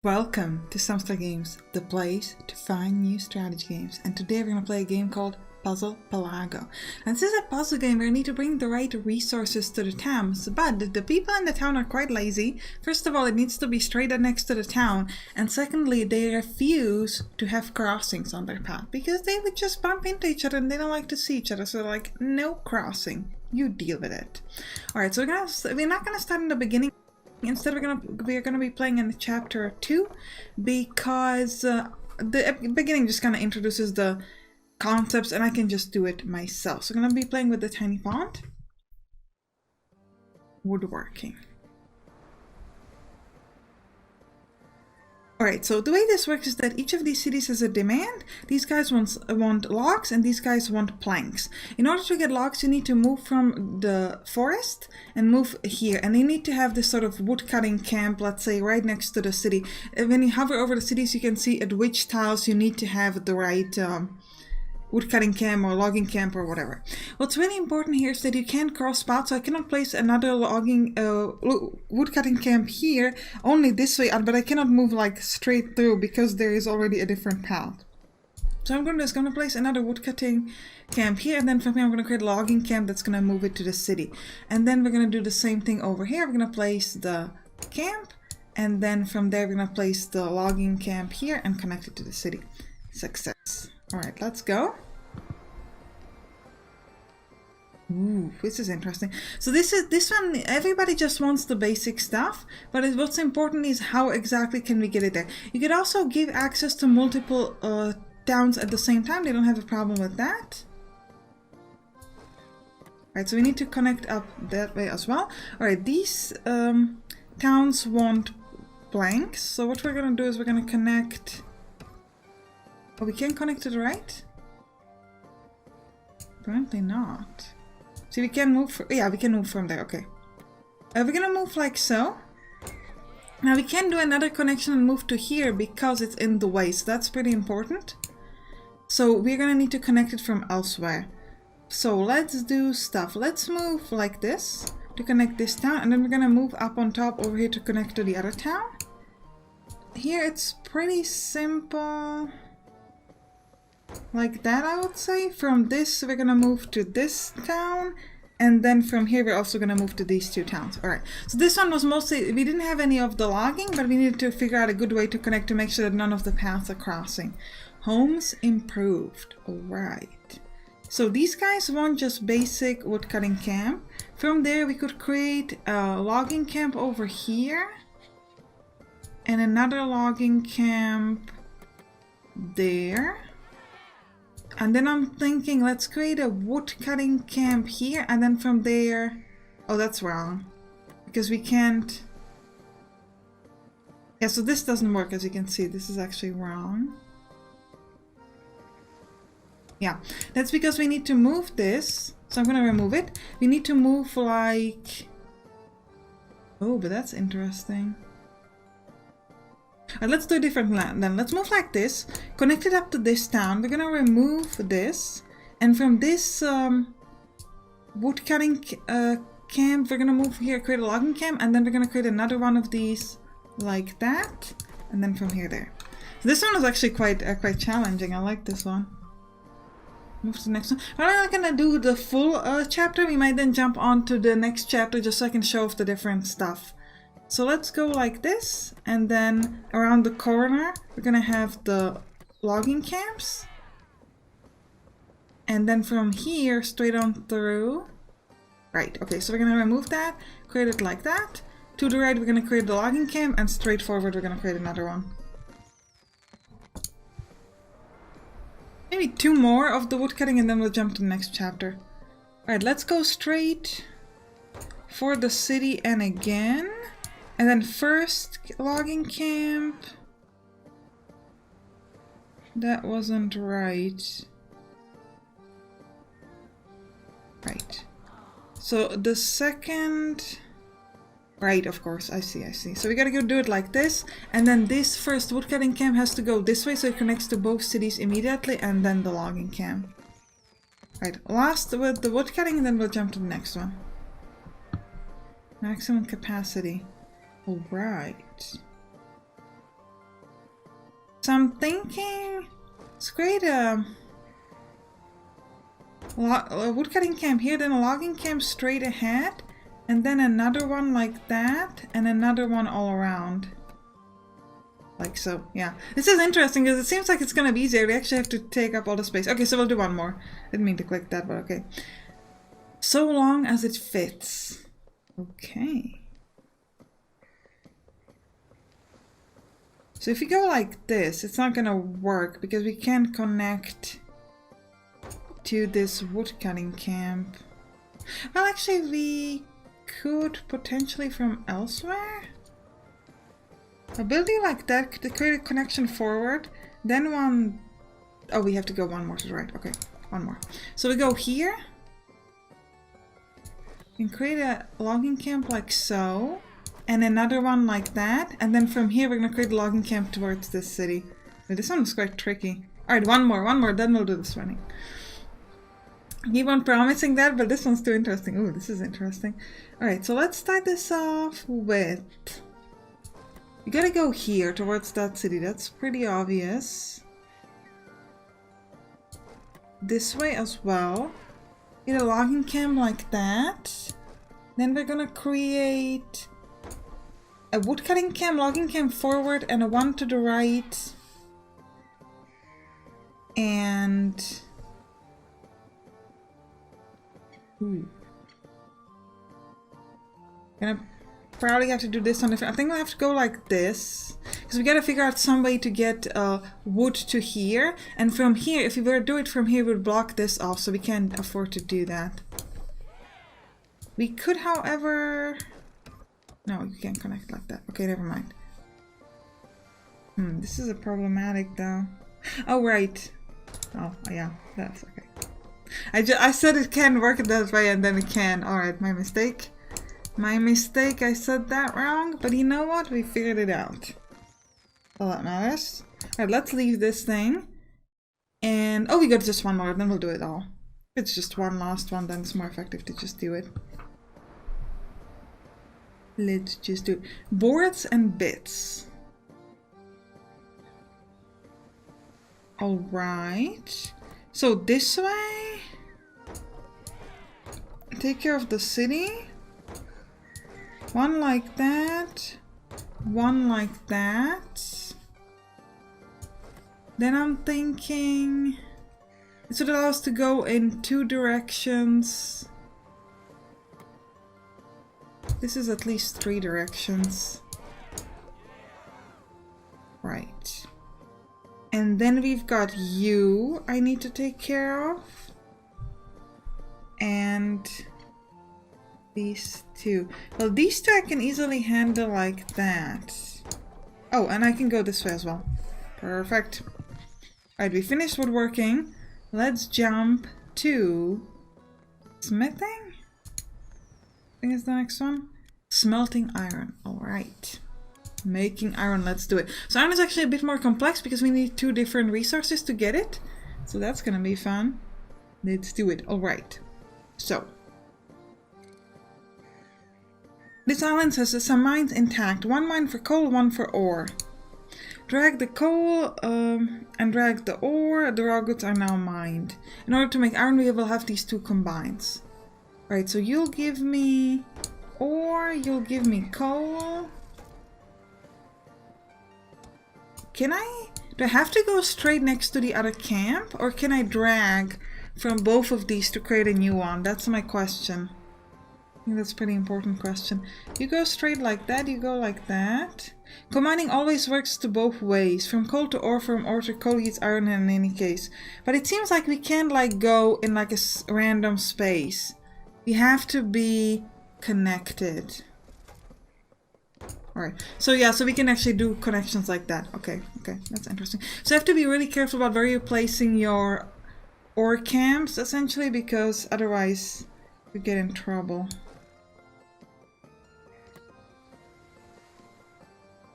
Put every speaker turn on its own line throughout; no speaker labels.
Welcome to Sampstra Games, the place to find new strategy games. And today we're going to play a game called Puzzle Pelago. And this is a puzzle game where you need to bring the right resources to the towns, but the people in the town are quite lazy. First of all, it needs to be straight next to the town, and secondly, they refuse to have crossings on their path because they would just bump into each other and they don't like to see each other, so they're like, no crossing, you deal with it. Alright, so we're not going to start in the beginning. Instead, we're gonna be playing in chapter 2 because the beginning just kind of introduces the concepts, and I can just do it myself. So I'm gonna be playing with the tiny font, woodworking. Alright, so the way this works is that each of these cities has a demand. These guys want logs and these guys want planks. In order to get logs, you need to move from the forest and move here. And you need to have this sort of woodcutting camp, let's say, right next to the city. And when you hover over the cities, you can see at which tiles you need to have the right woodcutting camp or logging camp or whatever. What's really important here is that you can't cross spots, so I cannot place another woodcutting camp here, only this way, but I cannot move like straight through because there is already a different path. So I'm just going to place another woodcutting camp here, and then from here I'm going to create a logging camp that's going to move it to the city. And then we're going to do the same thing over here. We're going to place the camp, and then from there we're going to place the logging camp here and connect it to the city. Success. Alright, let's go. Ooh, this is interesting. So this one, everybody just wants the basic stuff, but what's important is how exactly can we get it there. You could also give access to multiple towns at the same time. They don't have a problem with that. Alright, so we need to connect up that way as well. Alright, these towns want blanks. So what we're going to do is we're going to connect... Oh, we can connect to the right? Apparently not. See, we can move... Yeah, we can move from there. Okay. We're gonna move like so. Now, we can do another connection and move to here because it's in the way. So that's pretty important. So we're gonna need to connect it from elsewhere. So let's do stuff. Let's move like this to connect this town. And then we're gonna move up on top over here to connect to the other town. Here, it's pretty simple. Like that, I would say. From this, we're gonna move to this town, and then from here, we're also gonna move to these two towns. Alright, so this one was mostly, we didn't have any of the logging, but we needed to figure out a good way to connect to make sure that none of the paths are crossing. Homes improved. Alright. So these guys want just basic woodcutting camp. From there, we could create a logging camp over here, and another logging camp there. And then I'm thinking, let's create a woodcutting camp here, and then from there... Oh, that's wrong. Because we can't... Yeah, so this doesn't work, as you can see. This is actually wrong. Yeah, that's because we need to move this. So I'm going to remove it. We need to move like... Oh, but that's interesting. Let's do a different plan then. Let's move like this, connect it up to this town. We're gonna remove this, and from this woodcutting camp, we're gonna move here, create a logging camp, and then we're gonna create another one of these like that, and then from here there. So this one is actually quite challenging. I like this one. Move to the next one. We're not gonna do the full chapter. We might then jump on to the next chapter just so I can show off the different stuff. So let's go like this, and then around the corner, we're gonna have the logging camps. And then from here, straight on through. Right, okay, so we're gonna remove that, create it like that. To the right, we're gonna create the logging camp, and straight forward, we're gonna create another one. Maybe two more of the woodcutting, and then we'll jump to the next chapter. Alright, let's go straight for the city and again. And then first logging camp. That wasn't right. Right. So the second... Right, of course, I see. So we gotta go do it like this. And then this first woodcutting camp has to go this way so it connects to both cities immediately, and then the logging camp. Right, last with the woodcutting, and then we'll jump to the next one. Maximum capacity. Alright. So I'm thinking, let's create a woodcutting camp here, then a logging camp straight ahead, and then another one like that, and another one all around. Like so, yeah. This is interesting because it seems like it's gonna be easier. We actually have to take up all the space. Okay, so we'll do one more. Didn't mean to click that, but okay. So long as it fits. Okay. So if you go like this, it's not gonna work because we can't connect to this woodcutting camp. Well, actually, we could potentially from elsewhere. A building like that could create a connection forward, then one... Oh, we have to go one more to the right. Okay, one more. So we go here. And create a logging camp like so. And another one like that. And then from here we're going to create a logging camp towards this city. But this one is quite tricky. Alright, one more, then we'll do this running. I keep on promising that, but this one's too interesting. Ooh, this is interesting. Alright, so let's start this off with... You gotta go here towards that city. That's pretty obvious. This way as well. Get a logging camp like that. Then we're gonna create a woodcutting camp, logging camp forward, and a one to the right. And... Ooh. Gonna probably have to do this on different... I think we'll have to go like this. Because we gotta figure out some way to get wood to here. And from here, if we were to do it from here, we would block this off. So we can't afford to do that. We could, however... No, you can't connect like that. Okay, never mind. This is a problematic though. Oh, right. Oh, yeah, that's okay. I said it can work that way and then it can. Alright, my mistake. My mistake, I said that wrong, but you know what? We figured it out. All that matters. Alright, let's leave this thing. And, oh, we got just one more, then we'll do it all. If it's just one last one, then it's more effective to just do it. Let's just do it. Boards and bits. Alright. So this way. Take care of the city. One like that. One like that. Then I'm thinking... This would allow us to go in two directions. This is at least 3 directions. Right. And then we've got you I need to take care of. And these two. Well, these two I can easily handle like that. Oh, and I can go this way as well. Perfect. Alright, we finished woodworking. Let's jump to smithing. I think it's the next one. Smelting iron. Alright. Making iron. Let's do it. So iron is actually a bit more complex because we need 2 different resources to get it. So that's gonna be fun. Let's do it. Alright. So. This island has some mines intact. 1 mine for coal, 1 for ore. Drag the coal and drag the ore. The raw goods are now mined. In order to make iron, we will have these 2 combines. Right, so you'll give me ore, you'll give me coal. Do I have to go straight next to the other camp? Or can I drag from both of these to create a new one? That's my question. I think that's a pretty important question. You go straight like that, you go like that. Combining always works to both ways. From coal to ore, from ore to coal yields iron in any case. But it seems like we can't like go in like a random space. We have to be connected. Alright, so yeah, so we can actually do connections like that. Okay, that's interesting. So you have to be really careful about where you're placing your ore camps, essentially, because otherwise you get in trouble.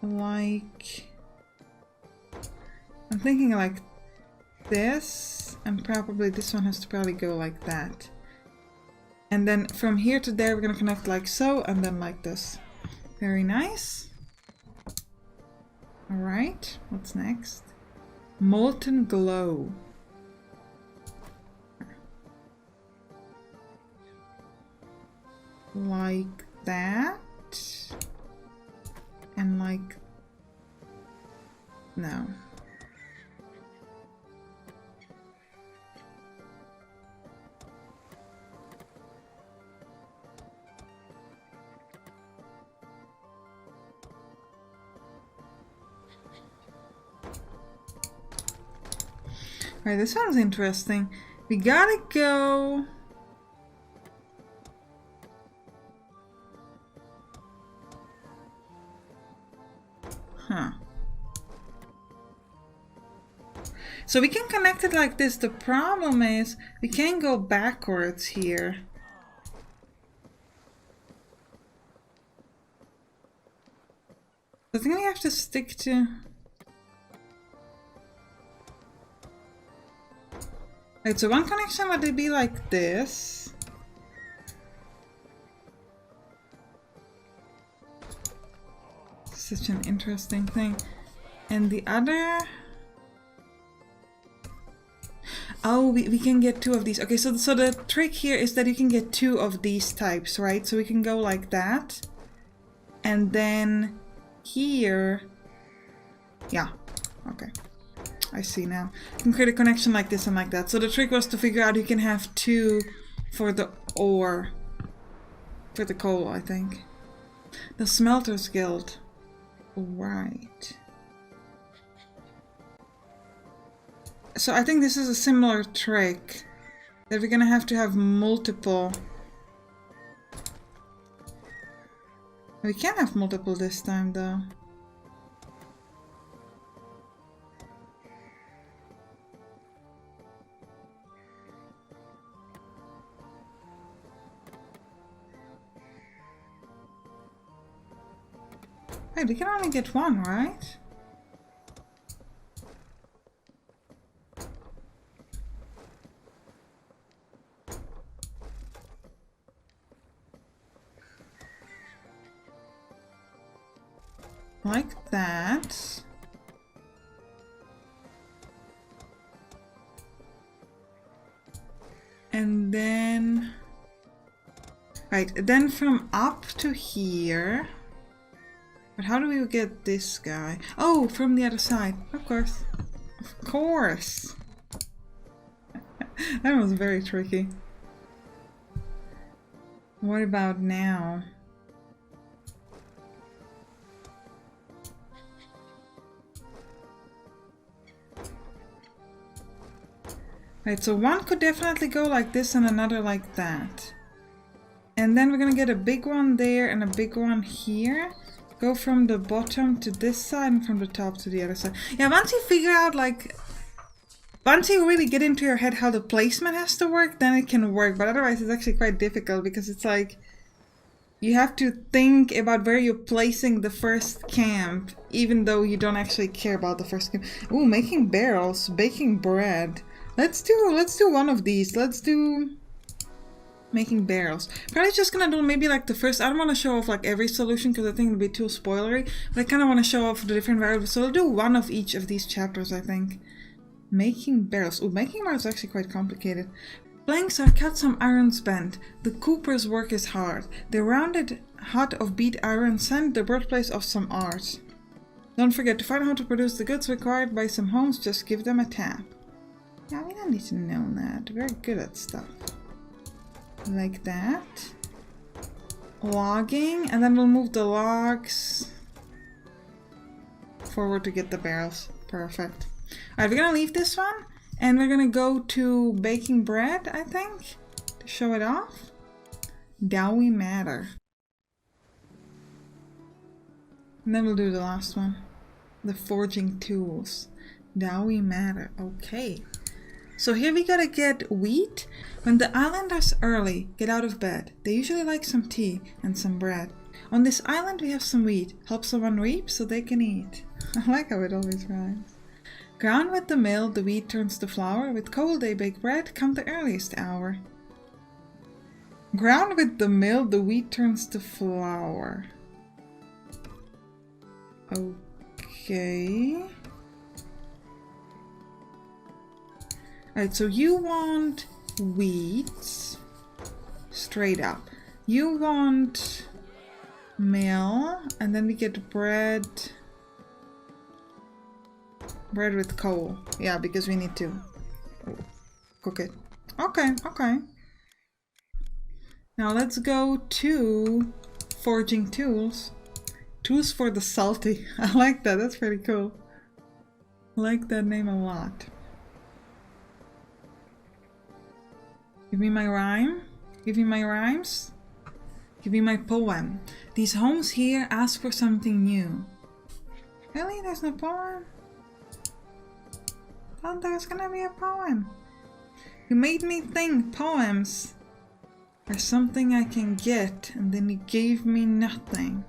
Like... I'm thinking like this, and probably this one has to probably go like that. And then from here to there we're gonna connect like so, and then like this. Very nice. Alright, what's next? Molten glow. Like that. And like... no. Alright, this sounds interesting. We gotta go... huh. So we can connect it like this. The problem is we can't go backwards here. I think we have to stick to... right, so one connection would be like this. Such an interesting thing. And the other... oh, we can get two of these. Okay, so the trick here is that you can get two of these types, right? So we can go like that. And then here... yeah, okay. I see now. You can create a connection like this and like that. So the trick was to figure out you can have two for the ore. For the coal, I think. The Smelters Guild. Right. So I think this is a similar trick. That we're gonna have to have multiple. We can have multiple this time though. Wait, we can only get one, right? Like that. And then... right, then from up to here... but how do we get this guy? Oh, from the other side. Of course. Of course. That was very tricky. What about now? Right, so one could definitely go like this and another like that. And then we're gonna get a big one there and a big one here. Go from the bottom to this side and from the top to the other side. Yeah, once you figure out, like... once you really get into your head how the placement has to work, then it can work. But otherwise it's actually quite difficult because it's like... you have to think about where you're placing the first camp, even though you don't actually care about the first camp. Ooh, making barrels, baking bread. Let's do one of these. Let's do... making barrels. Probably just gonna do maybe like the first... I don't want to show off like every solution because I think it'll be too spoilery. But I kind of want to show off the different variables. So I'll do one of each of these chapters, I think. Making barrels. Ooh, making barrels is actually quite complicated. Planks are cut, some irons bent. The cooper's work is hard. The rounded hut of beat iron sand, the birthplace of some art. Don't forget, to find out how to produce the goods required by some homes, just give them a tap. Yeah, we don't need to know that. We're good at stuff. Like that. Logging, and then we'll move the logs forward to get the barrels. Perfect. Alright, we're gonna leave this one, and we're gonna go to baking bread, I think, to show it off. Doughy matter. And then we'll do the last one. The forging tools. Doughy matter. Okay. So here we gotta get wheat. When the islanders early get out of bed, they usually like some tea and some bread. On this island we have some wheat. Help someone reap so they can eat. I like how it always rhymes. Ground with the mill, the wheat turns to flour. With coal they bake bread, come the earliest hour. Ground with the mill, the wheat turns to flour. Okay. Alright, so you want wheat straight up. You want meal, and then we get bread. Bread with coal. Yeah, because we need to cook it. Okay, okay. Now let's go to forging tools. Tools for the salty. I like that, that's pretty cool. I like that name a lot. Give me my rhyme. Give me my rhymes. Give me my poem. These homes here ask for something new. Really? There's no poem? Thought there's gonna be a poem. You made me think poems are something I can get, and then you gave me nothing.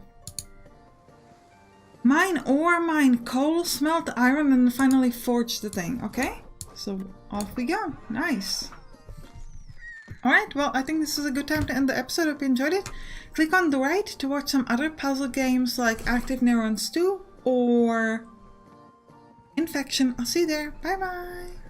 Mine ore, mine coal, smelt iron, and finally forge the thing. Okay? So off we go. Nice. Alright, well, I think this is a good time to end the episode. Hope you enjoyed it. Click on the right to watch some other puzzle games like Active Neurons 2 or Infection. I'll see you there. Bye bye.